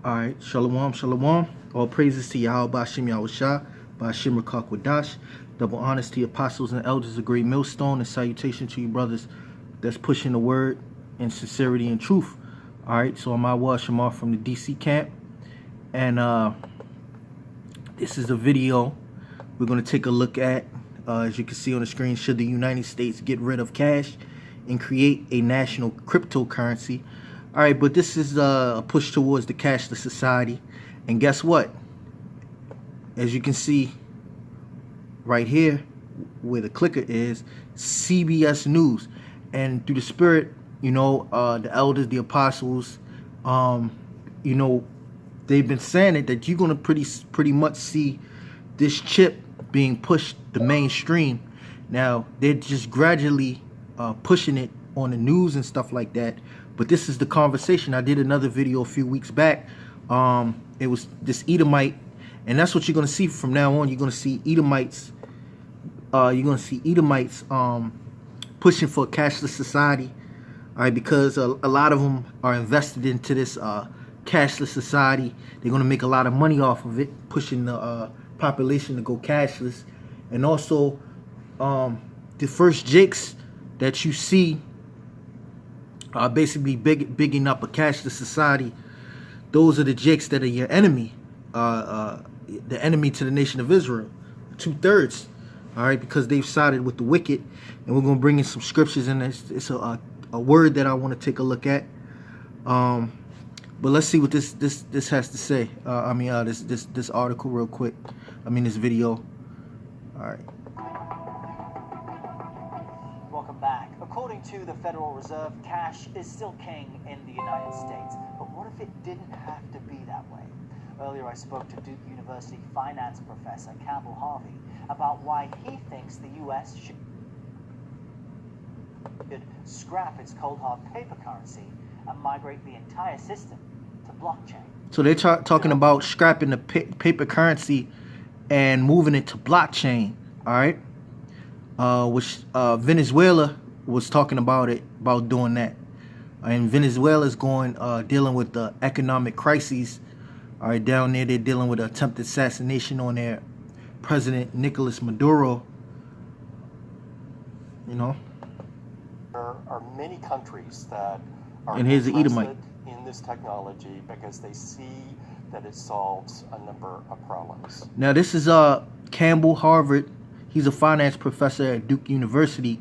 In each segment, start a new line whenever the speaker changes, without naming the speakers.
All right, shalom, shalom. All praises to Yahweh Bashim Yahushua, Bashim Rakak Wadash. Double honors to the apostles and elders of Great Millstone, and salutation to you brothers that's pushing the word in sincerity and truth. All right, so I'm Awad Shamar from the DC camp, and this is a video we're going to take a look at. As you can see on the screen, should the United States get rid of cash and create a national cryptocurrency? All right, but this is a push towards the cashless society. And guess what? As you can see right here, where the clicker is, CBS News. And through the spirit, you know, the elders, the apostles, you know, they've been saying it, that you're going to pretty much see this chip being pushed the mainstream. Now, they're just gradually pushing it on the news and stuff like that. But this is the conversation. I did another video a few weeks back. It was this Edomite, and that's what you're going to see from now on. You're going to see Edomites. You're going to see Edomites pushing for a cashless society. All right, because a lot of them are invested into this cashless society. They're going to make a lot of money off of it, pushing the population to go cashless. And also, the first jakes that you see are basically bigging up a cashless society. Those are the jakes that are your enemy, the enemy to the nation of Israel, 2/3. All right, because they've sided with the wicked. And we're going to bring in some scriptures, and it's a word that I want to take a look at. But let's see what this has to say. This article real quick. This video. All right.
Welcome back. According to the Federal Reserve, cash is still king in the United States. But what if it didn't have to be that way? Earlier I spoke to Duke University finance professor Campbell Harvey about why he thinks the U.S. should scrap its cold hard paper currency and migrate the entire system to blockchain. So
they're talking about scrapping the paper currency and moving it to blockchain. All right, which Venezuela was talking about doing that. And Venezuela's dealing with the economic crises. All right, down there they're dealing with attempted assassination on their president Nicolas Maduro. You know,
there are many countries that are
and here's the Edomite
in this technology because they see that it solves a number of problems.
Now this is Campbell Harvard. He's a finance professor at Duke University,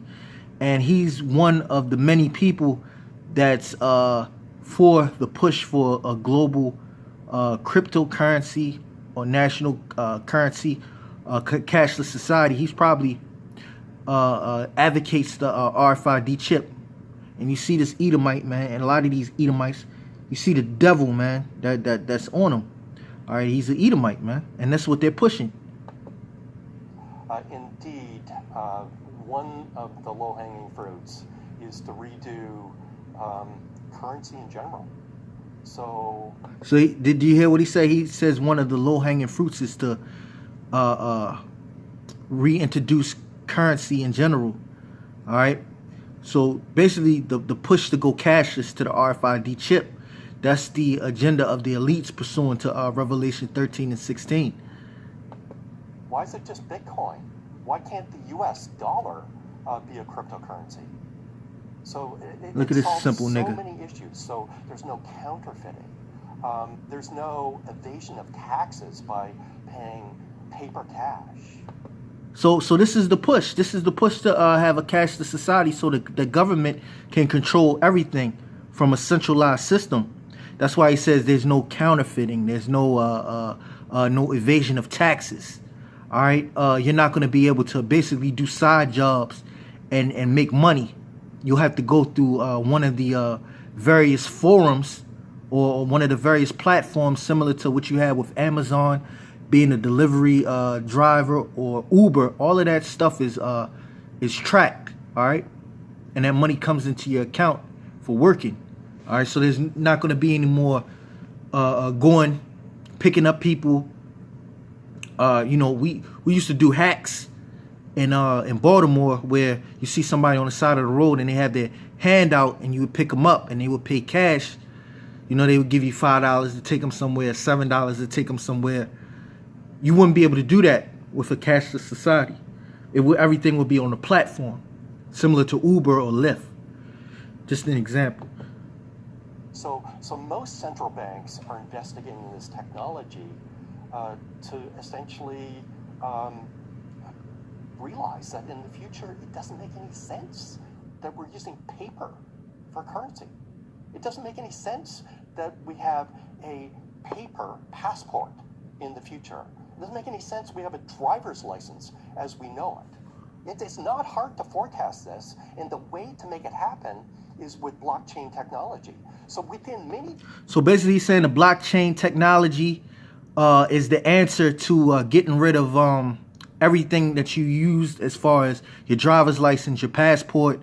and he's one of the many people that's for the push for a global cryptocurrency or national currency, cashless society. He's probably advocates the RFID chip. And you see this Edomite, man, and a lot of these Edomites, you see the devil, man, that's on them. All right, he's an Edomite, man, and that's what they're pushing.
Indeed, one of the low-hanging fruits is to redo currency in general. So
did you hear what he said? He says one of the low-hanging fruits is to reintroduce currency in general. All right. So basically, the push to go cashless to the RFID chip, that's the agenda of the elites pursuant to Revelation 13 and 16.
Why is it just Bitcoin? Why can't the U.S. dollar be a cryptocurrency? So
look at this simple nigga.
So many issues. So there's no counterfeiting. There's no evasion of taxes by paying paper cash.
So this is the push. This is the push to have a cashless society, so the government can control everything from a centralized system. That's why he says there's no counterfeiting. There's no evasion of taxes. All right, you're not going to be able to basically do side jobs and make money. You'll have to go through one of the various forums or one of the various platforms similar to what you have with Amazon, being a delivery driver, or Uber. All of that stuff is tracked, all right? And that money comes into your account for working, all right? So there's not going to be any more picking up people. You know, we used to do hacks in Baltimore, where you see somebody on the side of the road and they have their hand out and you would pick them up and they would pay cash. You know, they would give you $5 to take them somewhere, $7 to take them somewhere. You wouldn't be able to do that with a cashless society. Everything would be on a platform, similar to Uber or Lyft. Just an example.
So most central banks are investigating this technology to essentially realize that in the future it doesn't make any sense that we're using paper for currency. It doesn't make any sense that we have a paper passport in the future. It doesn't make any sense we have a driver's license as we know it. It's not hard to forecast this, and the way to make it happen is with blockchain technology. So
So basically he's saying the blockchain technology is the answer to getting rid of everything that you used as far as your driver's license, your passport,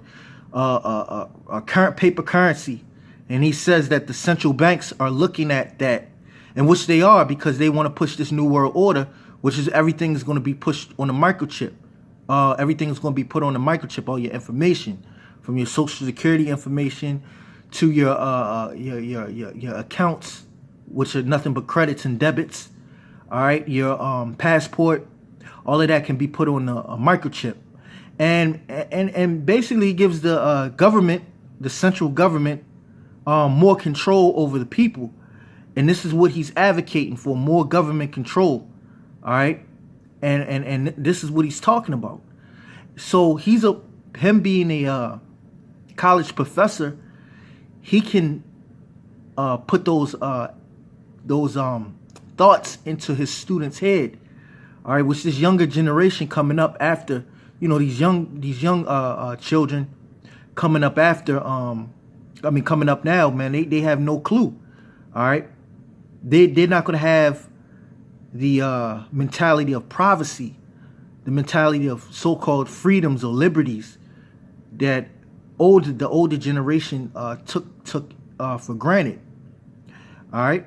current paper currency. And he says that the central banks are looking at that, and which they are, because they want to push this new world order, which is everything is going to be pushed on a microchip. Everything is going to be put on a microchip, all your information, from your social security information to your accounts, which are nothing but credits and debits. All right, your passport, all of that can be put on a microchip, and basically gives the government, the central government, more control over the people. And this is what he's advocating for: more government control. All right, and this is what he's talking about. So him being a college professor, he can put those thoughts into his students' head. All right, which this younger generation coming up after, you know, these young children coming up after, coming up now, man, they have no clue. All right, they're not gonna have the mentality of privacy, the mentality of so-called freedoms or liberties that the older generation took for granted. All right.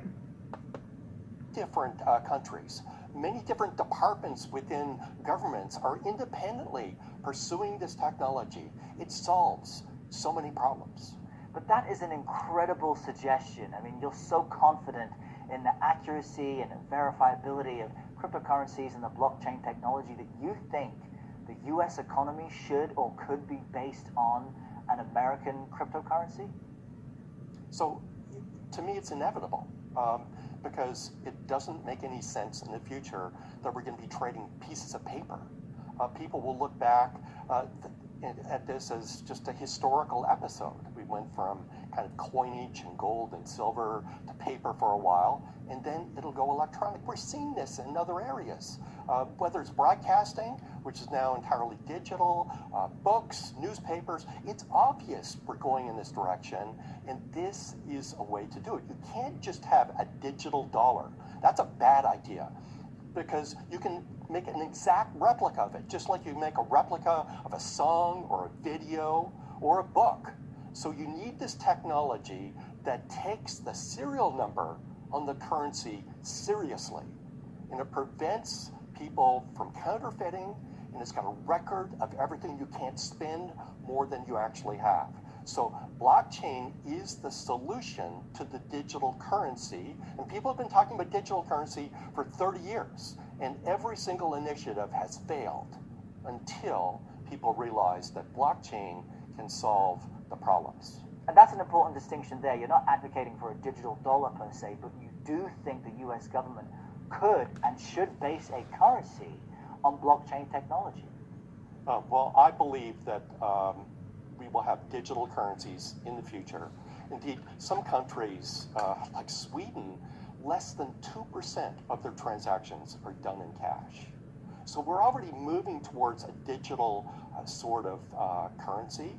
Different countries, many different departments within governments are independently pursuing this technology. It solves so many problems.
But that is an incredible suggestion. I mean, you're so confident in the accuracy and verifiability of cryptocurrencies and the blockchain technology that you think the U.S. economy should or could be based on an American cryptocurrency?
So, to me, it's inevitable, because it doesn't make any sense in the future that we're going to be trading pieces of paper. People will look back at this as just a historical episode. We went from kind of coinage and gold and silver to paper for a while, and then it'll go electronic. We're seeing this in other areas, whether it's broadcasting, which is now entirely digital, books, newspapers. It's obvious we're going in this direction, and this is a way to do it. You can't just have a digital dollar. That's a bad idea, because you can make an exact replica of it, just like you make a replica of a song or a video or a book. So you need this technology that takes the serial number on the currency seriously, and it prevents people from counterfeiting, and it's got a record of everything. You can't spend more than you actually have. So blockchain is the solution to the digital currency, and people have been talking about digital currency for 30 years, and every single initiative has failed until people realize that blockchain can solve the problems.
And that's an important distinction there. You're not advocating for a digital dollar per se, but you do think the U.S. government could and should base a currency on blockchain technology.
Well, I believe that we will have digital currencies in the future. Indeed, some countries, like Sweden, less than 2% of their transactions are done in cash. So we're already moving towards a digital sort of currency.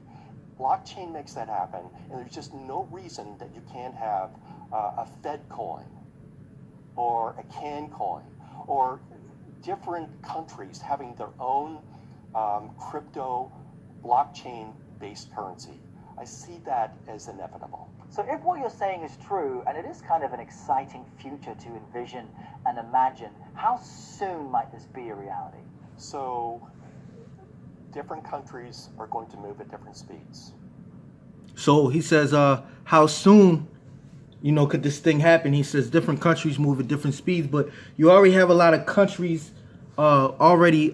Blockchain makes that happen, and there's just no reason that you can't have a Fed coin or a can coin, or different countries having their own crypto blockchain-based currency. I see that as inevitable.
So if what you're saying is true, and it is kind of an exciting future to envision and imagine, how soon might this be a reality?
So different countries are going to move at different speeds.
So he says, how soon you know, could this thing happen? He says different countries move at different speeds, but you already have a lot of countries already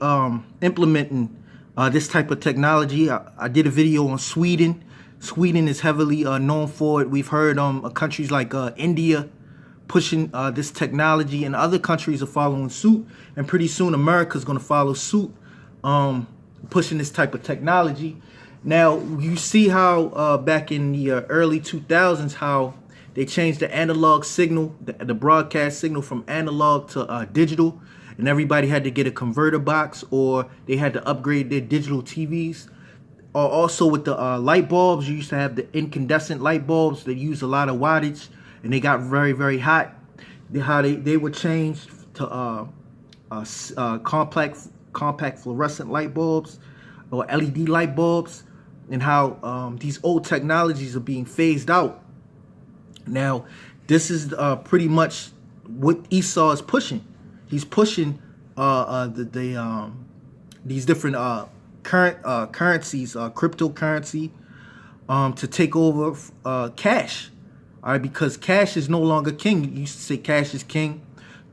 implementing this type of technology. I did a video on Sweden. Sweden is heavily known for it. We've heard countries like India pushing this technology, and other countries are following suit. And pretty soon, America's going to follow suit, pushing this type of technology. Now, you see how back in the early 2000s, how they changed the analog signal, the broadcast signal from analog to digital, and everybody had to get a converter box or they had to upgrade their digital TVs. Also with the light bulbs, you used to have the incandescent light bulbs that use a lot of wattage, and they got very, very hot. How they were changed to compact fluorescent light bulbs or LED light bulbs, and how these old technologies are being phased out. Now, this is pretty much what Esau is pushing. He's pushing these different currencies, cryptocurrency, to take over cash. All right, because cash is no longer king. You used to say cash is king,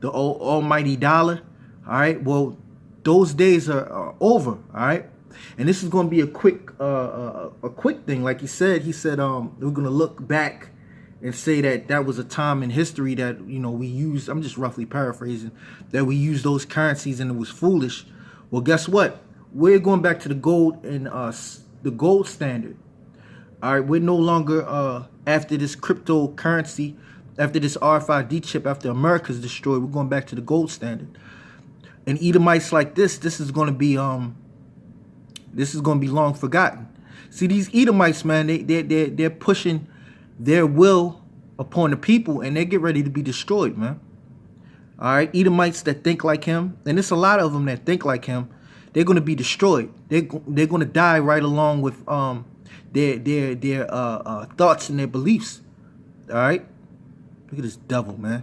the almighty dollar. All right, well, those days are over. All right, and this is going to be a quick thing. Like he said, we're going to look back and say that was a time in history that, you know, we used. I'm just roughly paraphrasing, that we used those currencies and it was foolish. Well, guess what? We're going back to the gold and the gold standard. All right, we're no longer after this cryptocurrency, after this RFID chip, after America's destroyed. We're going back to the gold standard. And Edomites like this is going to be long forgotten. See, these Edomites, man, they're pushing their will upon the people, and they get ready to be destroyed, man. All right, Edomites that think like him, and there's a lot of them that think like him. They're going to be destroyed. They're going to die right along with their thoughts and their beliefs. All right, look at this devil, man.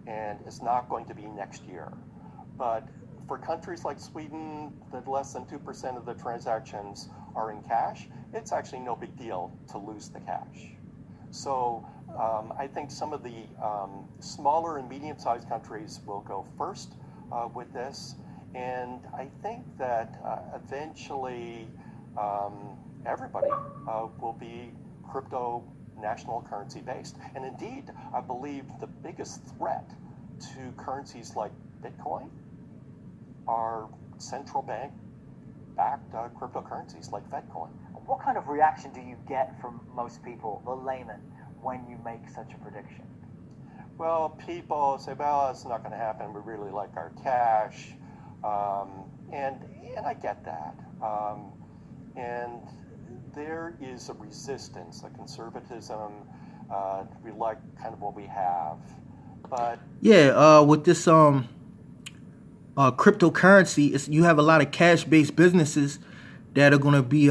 And it's not going to be next year. But for countries like Sweden, that less than 2% of the transactions are in cash, it's actually no big deal to lose the cash. So I think some of the smaller and medium-sized countries will go first with this. And I think that eventually everybody will be crypto national currency based. And indeed, I believe the biggest threat to currencies like Bitcoin are central bank backed cryptocurrencies like Fedcoin.
What kind of reaction do you get from most people, the layman, when you make such a prediction?
Well, people say, well, it's not going to happen. We really like our cash. And I get that. And there is a resistance, a conservatism. We like kind of what we have. But
yeah, with this cryptocurrency, you have a lot of cash-based businesses that are going to be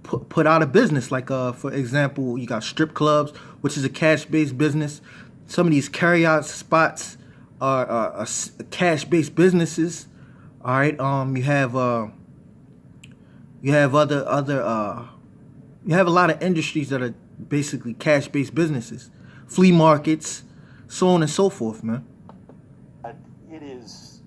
put out of business. Like, for example, you got strip clubs, which is a cash-based business. Some of these carry-out spots are cash-based businesses. All right. You have a lot of industries that are basically cash-based businesses, flea markets, so on and so forth, man.
It is,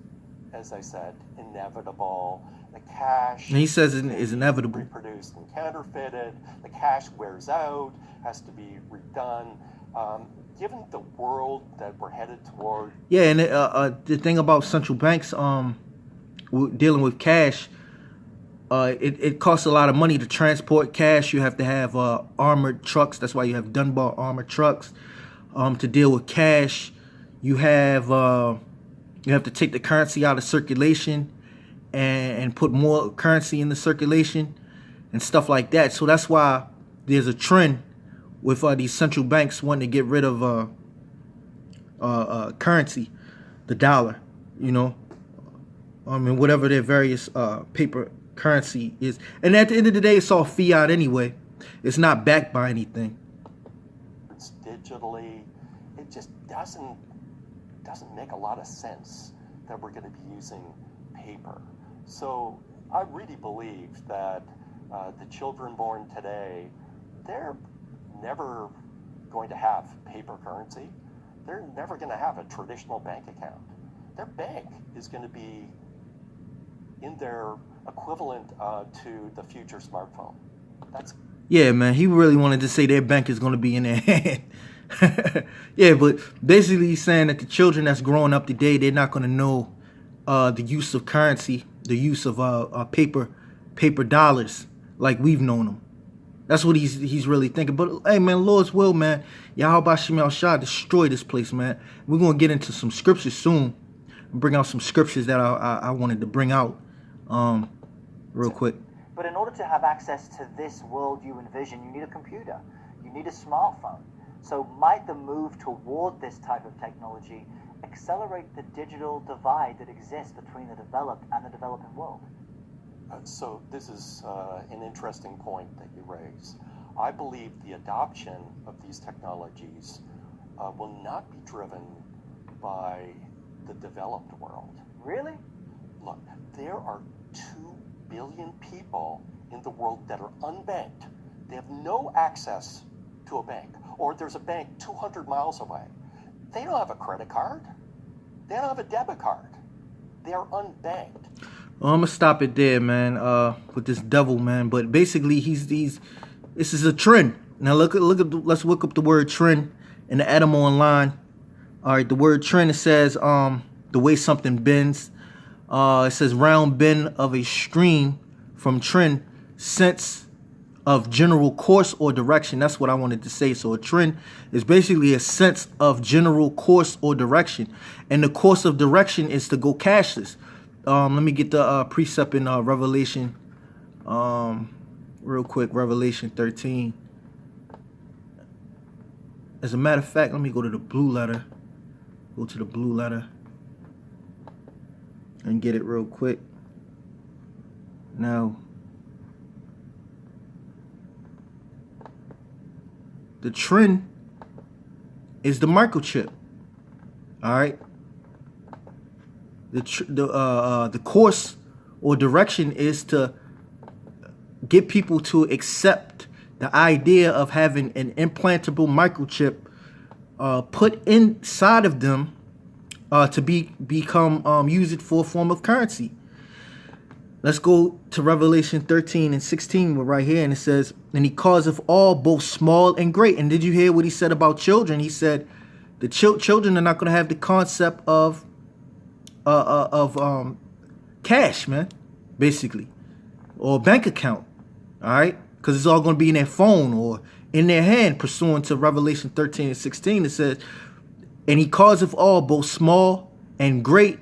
as I said, inevitable. The cash,
And he says it is inevitable.
Reproduced and counterfeited. The cash wears out, has to be redone. Given the world that we're headed toward.
Yeah, and the thing about central banks dealing with cash, it costs a lot of money to transport cash. You have to have armored trucks. That's why you have Dunbar armored trucks to deal with cash. You have to take the currency out of circulation and put more currency in the circulation and stuff like that. So that's why there's a trend with these central banks wanting to get rid of currency, the dollar, you know, and whatever their various paper currency is. And at the end of the day, it's all fiat anyway. It's not backed by anything.
It's digitally, it just doesn't make a lot of sense that we're going to be using paper. So I really believe that the children born today, they're never going to have paper currency. They're never going to have a traditional bank account. Their bank is going to be in their equivalent to the future smartphone. That's
Yeah, man. He really wanted to say their bank is going to be in their hand. Yeah, but basically he's saying that the children that's growing up today, they're not going to know the use of currency, the use of paper dollars like we've known them. That's what he's really thinking. But hey, man, Lord's will, man. Yahweh Shem Yahushua destroy this place, man. We're gonna get into some scriptures soon. Bring out some scriptures that I wanted to bring out, real quick.
But in order to have access to this world you envision, you need a computer. You need a smartphone. So might the move toward this type of technology accelerate the digital divide that exists between the developed and the developing world?
So this is an interesting point that you raise. I believe the adoption of these technologies will not be driven by the developed world.
Really?
Look, there are 2 billion people in the world that are unbanked. They have no access to a bank, or there's a bank 200 miles away. They don't have a credit card. They don't have a debit card. They are unbanked.
Well, I'm gonna stop it there, man. With this devil, man. But basically, this is a trend. Now let's look up the word trend in the Adam online. All right, the word trend, it says the way something bends. It says round bend of a stream from trend, sense of general course or direction. That's what I wanted to say. So a trend is basically a sense of general course or direction, and the course of direction is to go cashless. Let me get the precept in Revelation, real quick. Revelation 13. As a matter of fact, let me go to the blue letter. Go to the blue letter and get it real quick. Now, the trend is the microchip. All right. The course or direction is to get people to accept the idea of having an implantable microchip put inside of them to become use it for a form of currency. Let's go to Revelation 13 and 16. We're right here, and it says, "And he causeth all, both small and great." And did you hear what he said about children? He said the children are not going to have the concept of cash, man, basically, or bank account. All right, because it's all going to be in their phone or in their hand, pursuant to Revelation 13 and 16. It says, "And he causeth all, both small and great,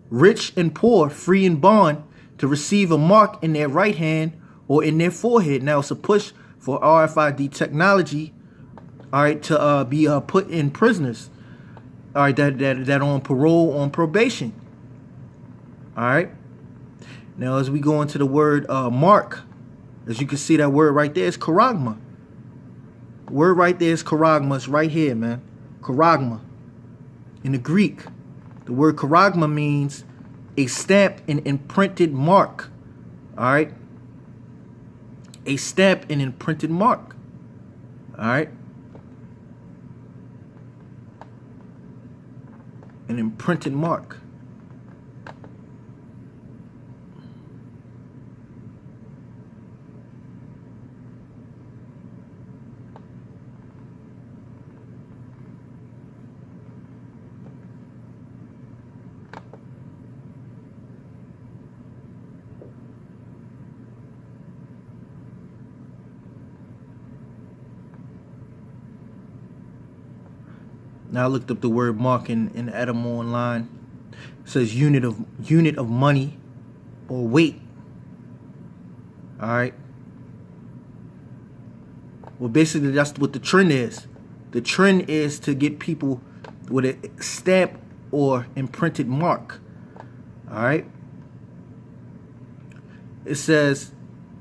rich and poor, free and bond, to receive a mark in their right hand or in their forehead." Now it's a push for RFID technology, all right, to be put in prisoners, all right, that on parole, on probation. All right. Now as we go into the word mark, as you can see, that word right there is charagma. Word right there is charagma. It's right here, man. Charagma. In the Greek, the word charagma means a stamp and imprinted mark. All right. A stamp and imprinted mark. All right. An imprinted mark. Now I looked up the word mark in Adam online. It says unit of money or weight. All right. Well, basically that's what the trend is. The trend is to get people with a stamp or imprinted mark. All right. It says,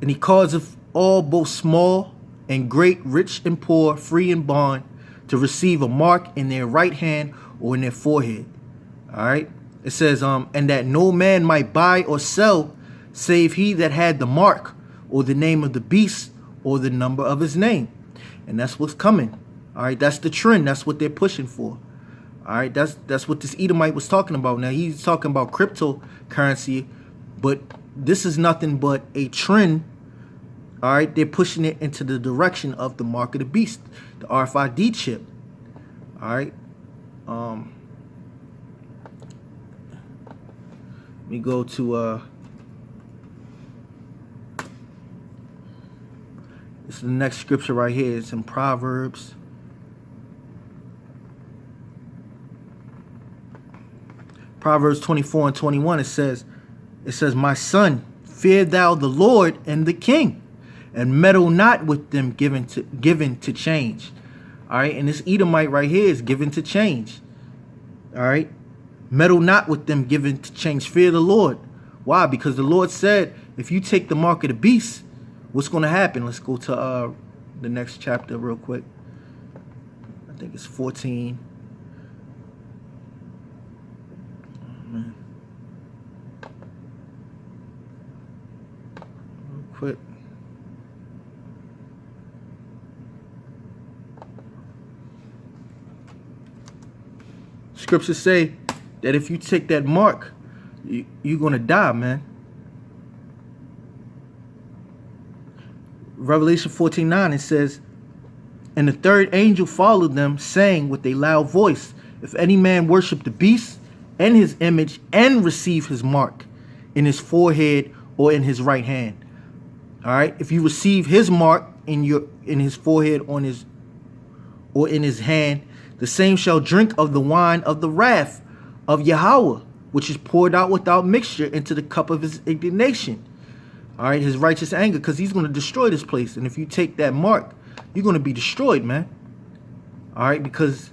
"And he causeth all, both small and great, rich and poor, free and bond, to receive a mark in their right hand or in their forehead." All right. It says, "And that no man might buy or sell, save he that had the mark, or the name of the beast, or the number of his name." And that's what's coming. All right, that's the trend. That's what they're pushing for. All right, that's what this Edomite was talking about. Now he's talking about cryptocurrency, but this is nothing but a trend. All right, they're pushing it into the direction of the mark of the beast, the RFID chip. All right. Let me go to this is the next scripture right here. It's in Proverbs. Proverbs 24 and 21. It says, my son, fear thou the Lord and the king, and meddle not with them given to change. All right, and this Edomite right here is given to change. All right, meddle not with them given to change. Fear the Lord. Why? Because the Lord said, if you take the mark of the beast, what's going to happen? Let's go to the next chapter real quick. I think it's 14. Oh, man. Real quick. Scriptures say that if you take that mark, you're going to die, man. Revelation 14:9, it says, and the third angel followed them, saying with a loud voice, if any man worship the beast and his image and receive his mark in his forehead or in his right hand. All right, if you receive his mark in his forehead, or in his hand, the same shall drink of the wine of the wrath of Yahweh, which is poured out without mixture into the cup of his indignation. All right, his righteous anger, because he's going to destroy this place. And if you take that mark, you're going to be destroyed, man. All right, because,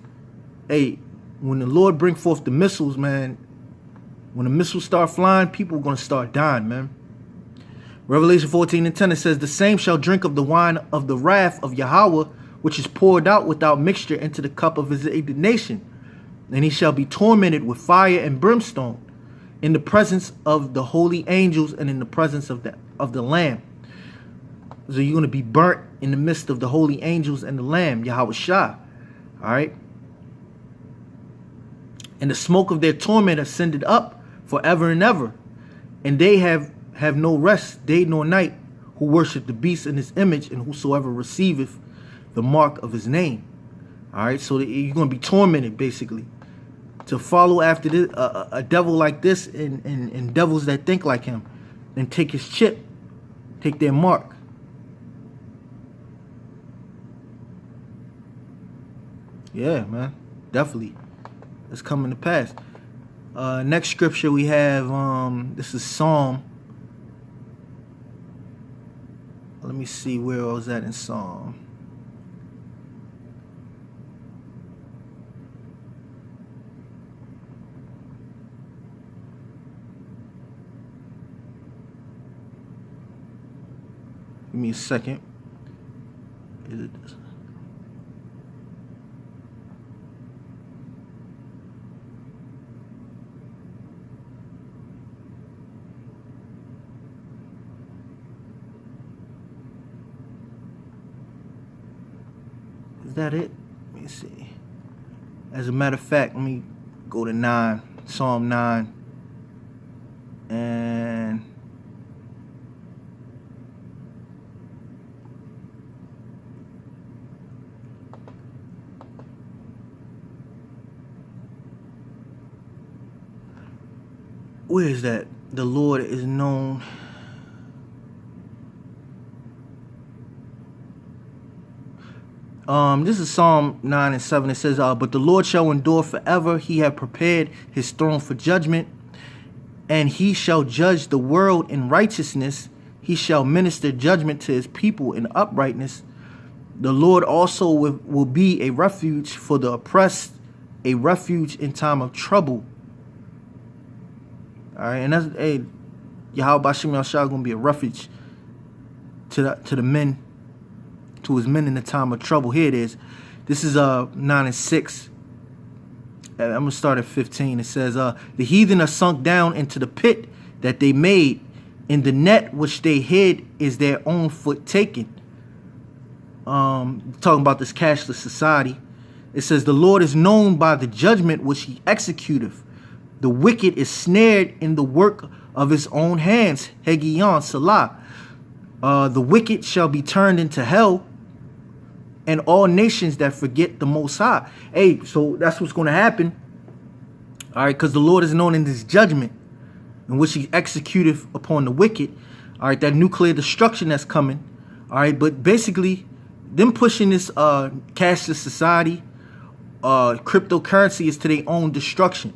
hey, when the Lord bring forth the missiles, man, when the missiles start flying, people are going to start dying, man. Revelation 14 and 10, it says, the same shall drink of the wine of the wrath of Yahweh, which is poured out without mixture into the cup of his indignation. And he shall be tormented with fire and brimstone in the presence of the holy angels and in the presence of the Lamb. So you're going to be burnt in the midst of the holy angels and the Lamb, Yahweh Shah. All right. And the smoke of their torment ascended up forever and ever. And they have no rest day nor night who worship the beast in his image, and whosoever receiveth the mark of his name. All right, so you're going to be tormented, basically, to follow after this, a devil like this, and devils that think like him, and take his chip, take their mark. Yeah, man, definitely, it's coming to pass. Next scripture we have, this is Psalm. Let me see where I was at in Psalm. Give me a second. Is it this? Is that it? Let me see. As a matter of fact, let me go to 9, Psalm 9. And where is that? The Lord is known. This is Psalm 9 and 7. It says, but the Lord shall endure forever. He hath prepared his throne for judgment, and he shall judge the world in righteousness. He shall minister judgment to his people in uprightness. The Lord also will be a refuge for the oppressed, a refuge in time of trouble. All right, and that's, hey, Yahweh Bashim Yahshua going to be a refuge to the men, to his men in the time of trouble. Here it is. This is 9 and 6. I'm going to start at 15. It says, the heathen are sunk down into the pit that they made. In the net which they hid is their own foot taken. talking about this cashless society. It says, the Lord is known by the judgment which he executeth. The wicked is snared in the work of his own hands. Hegion, Salah. The wicked shall be turned into hell, and all nations that forget the Most High. Hey, so that's what's going to happen. All right, because the Lord is known in this judgment in which he executeth upon the wicked. All right, that nuclear destruction that's coming. All right, but basically, them pushing this cashless society, cryptocurrency is to their own destruction.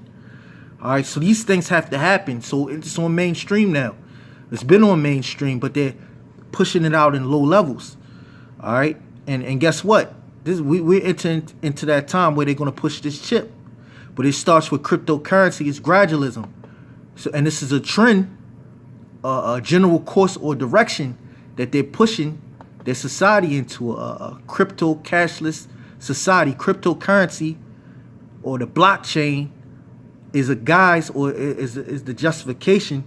All right, so these things have to happen. So it's on mainstream now. It's been on mainstream, but they're pushing it out in low levels. All right, and guess what? We're entering into that time where they're going to push this chip. But it starts with cryptocurrency. It's gradualism. So, and this is a trend, a general course or direction that they're pushing their society into, a crypto cashless society. Cryptocurrency or the blockchain is a guise, or is the justification,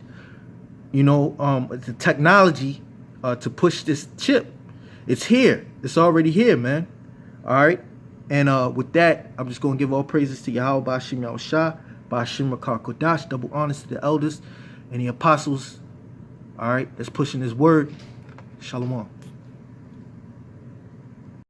the technology to push this chip. It's here. It's already here, man. All right. And with that, I'm just going to give all praises to Yahweh Ba'ashim Yahushua, Ba'ashim Rakar Kodash, double honors to the elders and the apostles, all right, that's pushing his word. Shalom.